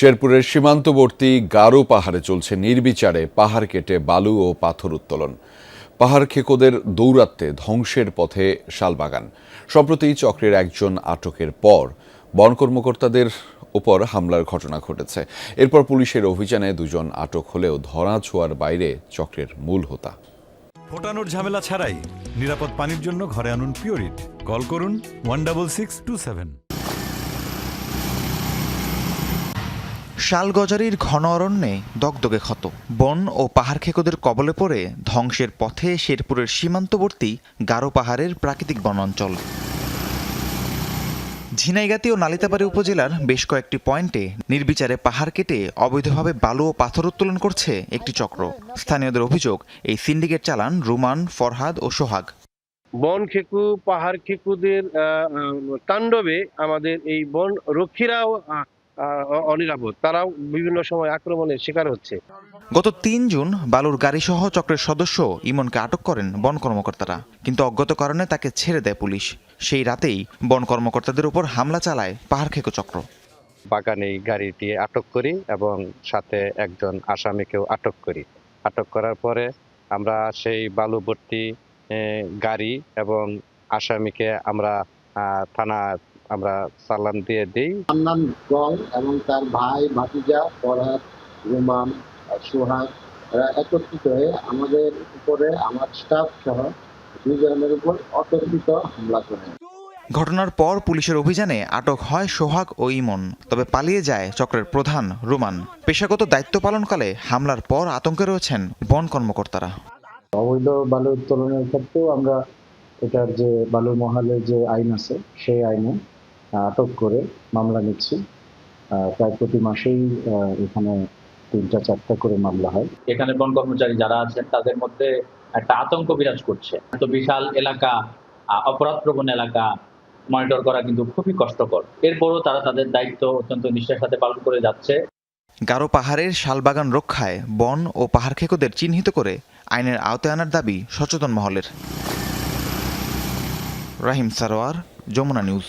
শেরপুরের সীমান্তবর্তী গারো পাহাড়ে চলছে নির্বিচারে পাহাড় কেটে বালু ও পাথর উত্তোলন। পাহাড় খেকোদের দৌরাত্মে ধ্বংসের পথে শালবাগান। সম্প্রতি চক্রের একজন আটকের পর বন কর্মকর্তাদের উপর হামলার ঘটনা ঘটেছে। এরপর পুলিশের অভিযানে দুজন আটক হলেও ধরা ছোঁয়ার বাইরে চক্রের মূল হোতা। ফোটানোর ঝামেলা ছাড়াই নিরাপদ পানির জন্য ঘরে আনুন পিওরিট। কল করুন 16627। শালগজারির ঘন অরণ্যে দগদগে ক্ষত, বন ও পাহাড় খেকোদের কবলে পড়ে ধ্বংসের পথে শেরপুরের সীমান্তবর্তী গারো পাহাড়ের প্রাকৃতিক বনাঞ্চল। ঝিনাইগাতী ও নালিতাবাড়ী উপজেলার বেশ কয়েকটি পয়েন্টে নির্বিচারে পাহাড় কেটে অবৈধভাবে বালু ও পাথর উত্তোলন করছে একটি চক্র। স্থানীয়দের অভিযোগ, এই সিন্ডিকেট চালান রুমান, ফরহাদ ও সোহাগ। বন খেকু, পাহাড় খেকুদের তাণ্ডবে আমাদের এই বন রক্ষীরাও অনিরাপদ, তারাও বিভিন্ন সময় আক্রমণের শিকার হচ্ছে। গত ৩ জুন বালুর গাড়িসহ চক্রের সদস্য ইমনকে আটক করেন বন কর্মকর্তারা, কিন্তু অজ্ঞাত কারণে তাকে ছেড়ে দেয় পুলিশ। সেই রাতেই বন কর্মকর্তাদের উপর হামলা চালায় পাহাড় খেকো চক্র। বাগানে গাড়িটি আটক করি এবং সাথে একজন আসামিকেও আটক করি। আটক করার পরে আমরা সেই বালুভর্তি গাড়ি এবং আসামিকে আমরা থানা চালান দিয়ে দিই। হান্নান গং এবং তার ভাই ভাতিজা ফরহাদ, রুমান, সোহাগ একত্রিত হয়ে আমাদের উপরে, আমার স্টাফ সহ 2 জনের উপর অতর্কিত হামলা করে। ঘটনার পর পুলিশের অভিযানে আটক হয় সোহাগ ও ইমন, তবে পালিয়ে যায় চক্রের প্রধান রুমান। পেশাগত দায়িত্ব পালনকালে হামলার পর আতঙ্কে রয়েছেন বন কর্মকর্তারা। অবৈধ বালু উত্তোলনের ক্ষেত্রেও আমরা এটার যে বালু মহালের যে আইন আছে সেই আইনে আটক করে মামলা নিচ্ছি। প্রায় প্রতি মাসেই এখানে 3-4টা করে মামলা হয়। এখানে বন কর্মচারী যারা আছেন তাদের মধ্যে একটা আতঙ্ক বিরাজ করছে। এত বিশাল এলাকা, অপরাধপ্রবণ এলাকা মনিটর করা কিন্তু খুবই কষ্টকর। এরপরও তারা তাদের দায়িত্ব অত্যন্ত নিষ্ঠার সাথে পালন করে যাচ্ছে। গারো পাহাড়ের শালবাগান রক্ষায় বন ও পাহাড় খেকোদের চিহ্নিত করে আইনের আওতায় আনার দাবি সচেতন মহলের। রাহিম সারোয়ার, যমুনা নিউজ।